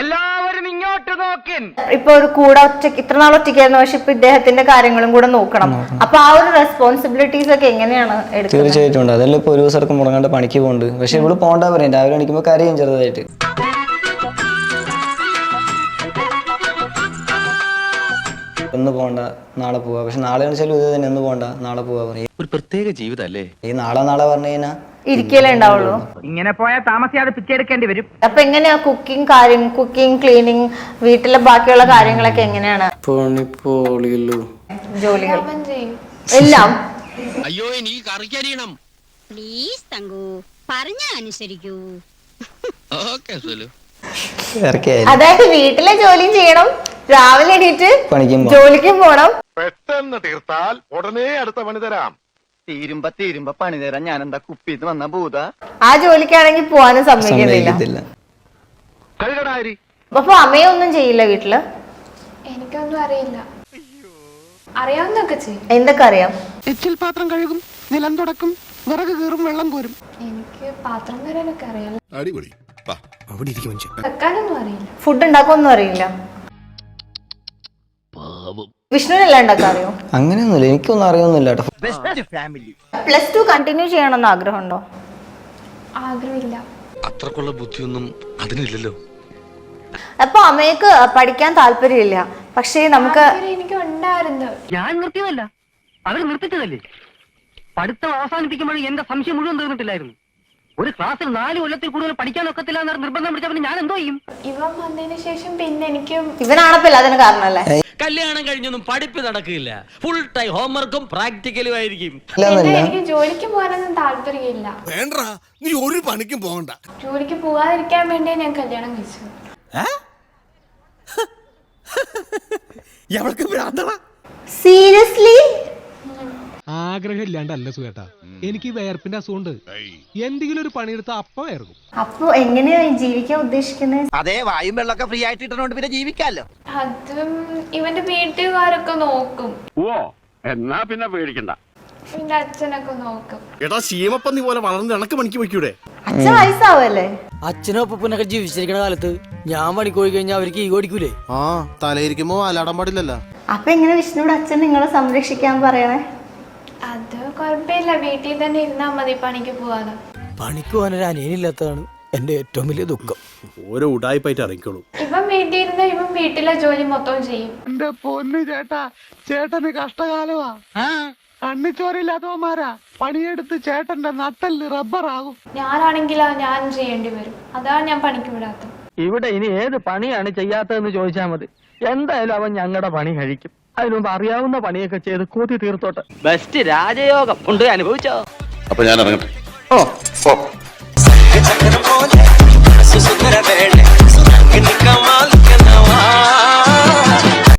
എല്ലാവരും ഇങ്ങോട്ട് നോക്കിൻ. ഇപ്പൊ ഒരു കൂടെ ഒറ്റയ്ക്ക് ഇത്ര നാൾ ഒറ്റയ്ക്കായിരുന്നു, പക്ഷെ ഇപ്പൊ ഇദ്ദേഹത്തിന്റെ കാര്യങ്ങളും കൂടെ നോക്കണം. അപ്പൊ ആ ഒരു റെസ്പോൺസിബിലിറ്റീസ് ഒക്കെ എങ്ങനെയാണ് എടുക്കുന്നത്? തീർച്ചയായിട്ടും ഉണ്ട്. അതെല്ലാം ഇപ്പൊ ഒരു ദിവസം മുടങ്ങാണ്ട് പണിക്ക് പോകുന്നുണ്ട്. പക്ഷെ ഇവള് പോണ്ടാ പറയും, രാവിലെ എണീക്കുമ്പോ കരയും ചെറുതായിട്ട്. ഒന്ന് പോണ്ട നാളെ പോവാ, പക്ഷെ നാളെ വെച്ചാലും ഇത് തന്നെ, ഒന്ന് പോണ്ട നാളെ പോവാ പറയും. ഒരു പ്രത്യേക ജീവിതല്ലേ ഈ നാളെ പറഞ്ഞു കഴിഞ്ഞാൽ ഇരിക്കലേ ഉണ്ടാവുള്ളൂ. ഇങ്ങനെ പോയാൽ താമസിയാതെ പിച്ചെടുക്കേണ്ടി വരും. അപ്പൊ എങ്ങനെയാ കുക്കിംഗ് ക്ലീനിങ്, വീട്ടിലെ ബാക്കിയുള്ള കാര്യങ്ങളൊക്കെ എങ്ങനെയാണ്? ജോലികൾ എല്ലാം. അയ്യോ എനിക്ക് കറിക്കരിയണം പ്ലീസ് തങ്കു പറഞ്ഞ അനുസരിക്കൂ. ഓക്കേ സുലു. അതായത് വീട്ടിലെ ജോലിയും ചെയ്യണം, രാവിലെ എണീറ്റ് ജോലിക്കും പോണം. പെട്ടെന്ന് തീർത്താൽ ഉടനെ അടുത്ത പണി തരാം. തീരുമ്പ പണി തരാൻ ഞാൻ എന്താ കുപ്പിന്ന് വന്ന ഭൂത? ആ ജോലിക്കാണെങ്കിൽ പോവാനും സമ്മതിക്കുന്നില്ല. അപ്പൊ അമ്മയൊന്നും ചെയ്യില്ല വീട്ടില്? എനിക്കൊന്നും അറിയില്ല. അറിയാവുന്നൊക്കെ ചെയ്യും. എന്തൊക്കെ അറിയാം? എച്ചിൽ പാത്രം കഴുകും, നിലം തുടക്കും, വിറക് കീറും, വെള്ളം കോരും. എനിക്ക് പാത്രം വരാനൊക്കെ അറിയാം. അടിപൊളി. വെക്കാനൊന്നും അറിയില്ല. ഫുഡ് ഉണ്ടാക്കൊന്നും അറിയില്ല. വിഷ്ണുവിനെല്ലാം ഉണ്ടാക്കാൻ അറിയോ? അങ്ങനെയൊന്നുമില്ല, എനിക്കൊന്നും അറിയൊന്നുമില്ല. +2 കണ്ടിന്യൂ ചെയ്യണമെന്ന് ആഗ്രഹമുണ്ടോ? ആഗ്രഹമില്ല. അത്രക്കുള്ള ബുദ്ധിയൊന്നും അതിനില്ലല്ലോ. അപ്പൊ അമ്മയ്ക്ക് പഠിക്കാൻ താല്പര്യമില്ല, പക്ഷേ നമുക്ക് എനിക്ക് ഉണ്ടായിരുന്നു. ഞാൻ നിർത്തിയതല്ല, അവർ നിർത്തിച്ചതല്ലേ. പഠിത്തം അവസാനിപ്പിക്കുമ്പോൾ എന്റെ സംശയം മുഴുവൻ തീർന്നിട്ടില്ലായിരുന്നു. ഒരു ക്ലാസ്സിൽ 4 കൊല്ലത്തിൽ കൂടുതൽ പഠിക്കാൻ ഒക്കത്തില്ല എന്ന് നിർബന്ധം പിടിച്ചവന് ഞാൻ എന്തോ ചെയ്യും? ഇവൻ വന്നതിന് ശേഷം പിന്നെ എനിക്ക് ഇവനാണപ്പോ അതിന് കാരണല്ലേ? കല്യാണം കഴിഞ്ഞൊന്നും പഠിപ്പ് നടക്കില്ല, ഫുൾ ടൈം ഹോംവർക്കും പ്രാക്ടിക്കലും ആയിരിക്കും. എനിക്ക് ജോലിക്ക് പോകാനൊന്നും താല്പര്യമില്ല. വേണ്ട, നീ ഒരു പണിക്കും പോകണ്ട. ജോലിക്ക് പോകാതിരിക്കാൻ വേണ്ടി ഞാൻ കല്യാണം കഴിച്ചു. സീരിയസ്ലി? ആഗ്രഹം ഇല്ലാണ്ടല്ല സുഖേട്ടാ, എനിക്ക് വേർപ്പിന്റെ അസുഖമുണ്ട്. എന്തെങ്കിലും ഒരു പണിയെടുത്ത അപ്പ വേർക്കും. അപ്പൊ എങ്ങനെയാ ജീവിക്കാൻ ഉദ്ദേശിക്കുന്നത്? അതെ, വായും വെള്ളമൊക്കെ ഫ്രീ ആയിട്ട് ഇട്ടോണ്ട് പിന്നെ ജീവിക്കാലോ. അതും ഇവന്റെ വീട്ടുകാരൊക്കെ നോക്കും. ഓ, എന്നാ പിന്നെ പേടിക്കണ്ട. എന്റെ അച്ഛനൊക്കെ നോക്കും. എടാ ശീമപ്പന്നി പോലെ വളർന്ന് ഇണക്ക് പണിക്ക് വയ്ക്കൂടെ? അച്ഛൻ വയസ്സാവല്ലേ? അച്ഛനും അപ്പനൊക്കെ ജീവിച്ചിരിക്കുന്ന കാലത്ത് ഞാൻ പണിക്ക് പോയി കഴിഞ്ഞാൽ അവർക്ക് ഈ ഓടിക്കൂലേ? ആ, തലയിരിക്കുമ്പോ അലാടാൻ പാടില്ലല്ലോ. അപ്പൊ എങ്ങനെ വിഷ്ണുവിടെ അച്ഛൻ നിങ്ങളെ സംരക്ഷിക്കാൻ പറയണേ? അത് കുഴപ്പമില്ല, വീട്ടിൽ തന്നെ ഇരുന്നാ മതി, പണിക്ക് പോവാതെ. പണിക്ക് പോകാനൊരു അനിയനില്ലാത്തതാണ് എന്റെ ഏറ്റവും വലിയ ദുഃഖം. ഓരോ ഉടായിപ്പായിട്ട് ഇറങ്ങിക്കോളൂ. ഇവൻ വീട്ടിൽ ഇരുന്ന ഇവൻ വീട്ടിലെ ജോലി മൊത്തം ചെയ്യും. എന്റെ പൊന്ന് ചേട്ടാ, ചേട്ടന് കഷ്ടകാലമാ. കണ്ണിച്ചോരില്ലാത്തവന്മാരാ പണിയെടുത്ത് ചേട്ടന്റെ നട്ടല് റബ്ബറാകും. ഞാനാണെങ്കിലാ ഞാൻ ചെയ്യേണ്ടി വരും. അതാണ് ഞാൻ പണിക്ക് വിടാത്തത്. ഇവിടെ ഇനി ഏത് പണിയാണ് ചെയ്യാത്തതെന്ന് ചോദിച്ചാൽ മതി. എന്തായാലും അവൻ ഞങ്ങളുടെ പണി കഴിക്കും. അതിനുമുമ്പ് അറിയാവുന്ന പണിയൊക്കെ ചെയ്ത് കൂത്തി തീർത്തോട്ടെ. ബെസ്റ്റ് രാജയോഗം ഉണ്ട്, അനുഭവിച്ചോ? അപ്പൊ ഞാൻ ഇറങ്ങട്ടെ. ഓ